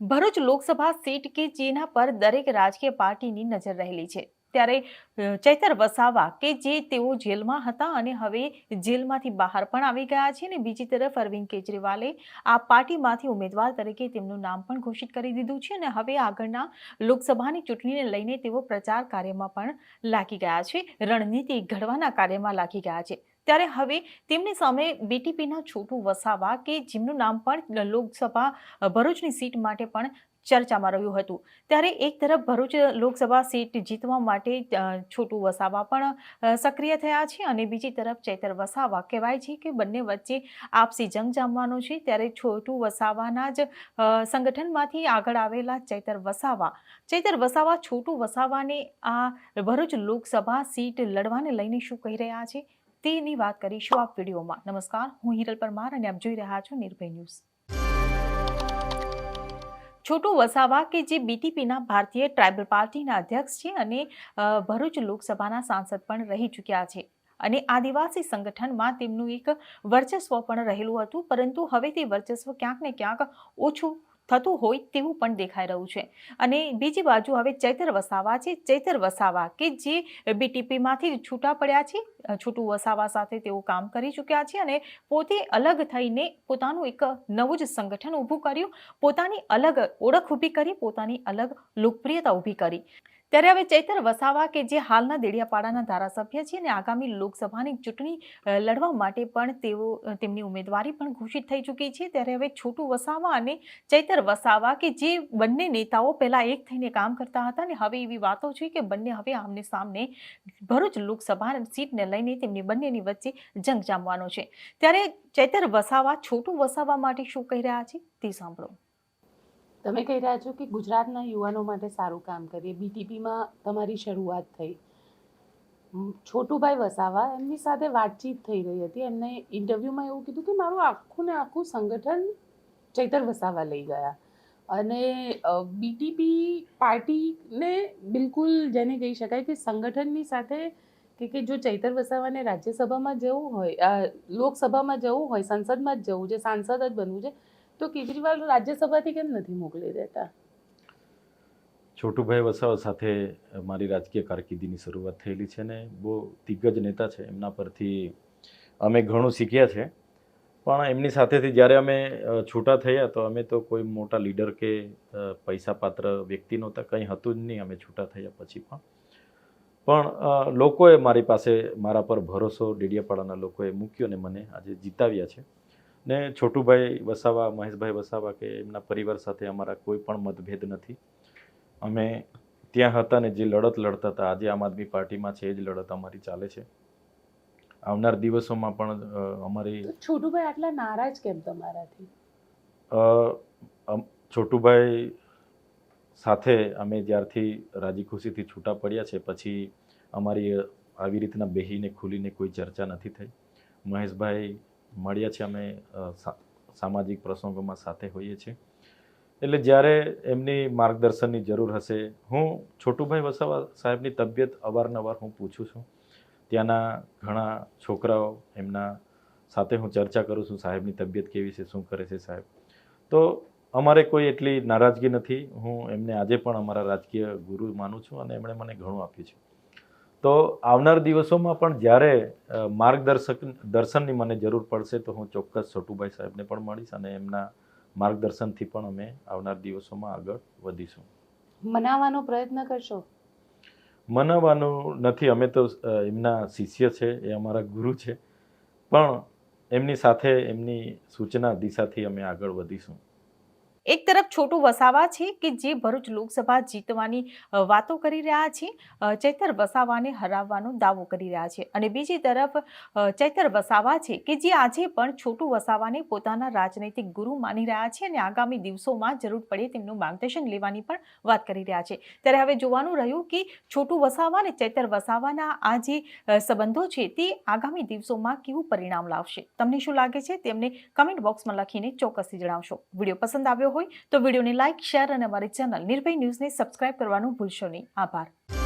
Bharuch Lok Sabha seat કે જેના પર દરેક રાજકીય પાર્ટીની નજર રહેલી છે ત્યારે ચૈતર વસાવા કે જે તેઓ જેલમાં હતા અને હવે જેલમાંથી બહાર પણ આવી ગયા છે અને બીજી તરફ અરવિંદ કેજરીવાલે આ પાર્ટીમાંથી ઉમેદવાર તરીકે તેમનું નામ પણ ઘોષિત કરી દીધું છે અને હવે આગળના લોકસભાની ચૂંટણીને લઈને તેઓ પ્રચાર કાર્યમાં પણ લાગી ગયા છે, રણનીતિ ઘડવાના કાર્યમાં લાગી ગયા છે। ત્યારે હવે તેમની સામે બીટીપીના છોટુ વસાવા કે જેમનું નામ પણ લોકસભા ભરૂચની સીટ માટે પણ ચર્ચામાં રહ્યું હતું। ત્યારે એક તરફ ભરૂચ લોકસભા સીટ જીતવા માટે છોટુ વસાવા પણ સક્રિય થયા છે અને બીજી તરફ ચૈતર વસાવા કહેવાય છે કે બંને વચ્ચે આપસી જંગ જામવાનો છે। ત્યારે છોટુ વસાવાના જ સંગઠનમાંથી આગળ આવેલા ચૈતર વસાવા છોટુ વસાવાને આ ભરૂચ લોકસભા સીટ લડવાને લઈને શું કહી રહ્યા છે તેની વાત કરીશું આ વિડીયોમાં। નમસ્કાર, હું હિરલ પરમાર અને આપ જોઈ રહ્યા છો નિર્ભય ન્યૂઝ। છોટુ વસાવા કે જે બીટીપીના ભારતીય ટ્રાઇબલ પાર્ટીના અધ્યક્ષ છે અને ભરૂચ લોકસભાના સાંસદ પણ રહી ચૂક્યા છે અને આદિવાસી સંગઠનમાં તેમનું એક વર્ચસ્વ પણ રહેલું હતું, પરંતુ હવે તે વર્ચસ્વ ક્યાંક ને ક્યાંક ઓછું થતું હોય તેવું પણ દેખાઈ રહ્યું છે। અને બીજી બાજુ હવે ચૈતર વસાવા છે, ચૈતર વસાવા કે જે બીટીપીમાંથી છૂટા પડ્યા છે, છોટુ વસાવા સાથે તેઓ કામ કરી ચૂક્યા છે અને પોતે અલગ થઈને પોતાનું એક નવું જ સંગઠન ઊભું કર્યું, પોતાની અલગ ઓળખ ઊભી કરી, પોતાની અલગ લોકપ્રિયતા ઊભી કરી। ત્યારે હવે ચૈતર વસાવા કે જે હાલના દેડિયાપાડાના ધારાસભ્ય છે અને આગામી લોકસભાની ચૂંટણી લડવા માટે પણ તેમની ઉમેદવારી પણ ઘોષિત થઈ ચૂકી છે। ત્યારે હવે છોટુ વસાવા અને ચૈતર વસાવા કે જે બંને નેતાઓ પહેલા એક થઈને કામ કરતા હતા અને હવે એવી વાતો છે કે બંને હવે આમને સામને ભરૂચ લોકસભા સીટને લઈને તેમની બંનેની વચ્ચે જંગ જામવાનો છે। ત્યારે ચૈતર વસાવા છોટુ વસાવા માટે શું કહી રહ્યા છે તે સાંભળો। તમે કહી રહ્યા છો કે ગુજરાતના યુવાનો માટે સારું કામ કરીએ, બીટીપીમાં તમારી શરૂઆત થઈ। છોટુભાઈ વસાવા એમની સાથે વાતચીત થઈ રહી હતી, એમને ઇન્ટરવ્યૂમાં એવું કીધું કે મારું આખું ને આખું સંગઠન ચૈતર વસાવા લઈ ગયા અને બીટીપી પાર્ટીને બિલકુલ જેને કહી શકાય કે સંગઠનની સાથે કે જો ચૈતર વસાવાને રાજ્યસભામાં જવું હોય, લોકસભામાં જવું હોય, સંસદમાં જ જવું છે, સાંસદ જ બનવું છે, તો કેજરીવાલ રાજ્યસભાથી કેમ નથી મોકલી દેતા? છોટુભાઈ વસાવા સાથે મારી રાજકીય કારકિર્દીની શરૂઆત થયેલી છે ને બહુ દિગ્ગજ નેતા છે, એમના પરથી અમે ઘણું શીખ્યા છે। પણ એમની સાથેથી જ્યારે અમે છૂટા થયા તો અમે તો કોઈ મોટા લીડર કે પૈસા પાત્ર વ્યક્તિ નહોતા, કંઈ હતું જ નહીં અમે છૂટા થયા પછી પણ લોકોએ મારા પર ભરોસો ડેડિયાપાડાના લોકોએ મૂક્યો ને મને આજે જીતાવ્યા છે। ને છોટુભાઈ વસાવા, મહેશભાઈ વસાવા કે એમના પરિવાર સાથે અમારા કોઈ પણ મતભેદ નથી। અમે ત્યાં હતા ને જે લડત લડતા હતા, આજે આમ આદમી પાર્ટીમાં છે, એ જ લડત અમારી ચાલે છે। આવનાર દિવસોમાં પણ અમારી છોટુભાઈ આટલા નારાજ કેમ તમારાથી? છોટુભાઈ સાથે અમે જ્યારથી રાજી ખુશીથી છૂટા પડ્યા છે પછી અમારી આવી રીતના બેહીને ખુલીને કોઈ ચર્ચા નથી થઈ। મહેશભાઈ મળ્યા છે, અમે સામાજિક પ્રસંગોમાં સાથે હોઈએ છીએ, એટલે જ્યારે એમની માર્ગદર્શનની જરૂર હશે, હું છોટુભાઈ વસાવા સાહેબની તબિયત અવારનવાર હું પૂછું છું। ત્યાંના ઘણા છોકરાઓ એમના સાથે હું ચર્ચા કરું છું, સાહેબની તબિયત કેવી છે, શું કરે છે સાહેબ, તો અમારે કોઈ એટલી નારાજગી નથી। હું એમને આજે પણ અમારા રાજકીય ગુરુ માનું છું અને એમણે મને ઘણું આપ્યું છે। તો આવનાર દિવસોમાં પણ જ્યારે દર્શનની મને જરૂર પડશે તો હું ચોક્કસ છોટુભાઈ સાહેબને પણ મળીશ અને એમના માર્ગદર્શનથી પણ અમે આવનાર દિવસોમાં આગળ વધીશું। મનાવવાનો પ્રયત્ન કરશો? મનાવવાનું નથી, અમે તો એમના શિષ્ય છે, એ અમારા ગુરુ છે, પણ એમની સાથે એમની સૂચના દિશાથી અમે આગળ વધીશું। એક તરફ છોટુ વસાવા છે કે જે ભરૂચ લોકસભા જીતવાની વાતો કરી રહ્યા છે, ચૈતર વસાવાને હરાવવાનો દાવો કરી રહ્યા છે અને બીજી તરફ ચૈતર વસાવા છે કે જે આજે પણ છોટુ વસાવાને પોતાના રાજનૈતિક ગુરુ માની રહ્યા છે અને આગામી દિવસોમાં જરૂર પડે તેમનું માર્ગદર્શન લેવાની પણ વાત કરી રહ્યા છે। ત્યારે હવે જોવાનું રહ્યું કે છોટુ વસાવા અને ચૈતર વસાવાના આ જે સંબંધો છે તે આગામી દિવસોમાં કેવું પરિણામ લાવશે, તમને શું લાગે છે તેમને કમેન્ટ બોક્સમાં લખીને ચોક્કસથી જણાવશો। વિડીયો પસંદ આવ્યો હોય તો વિડીયોને લાઇક, શેર અને અમારી ચેનલ નિર્ભય ન્યૂઝને સબસ્ક્રાઇબ કરવાનું ભૂલશો નહીં। આભાર।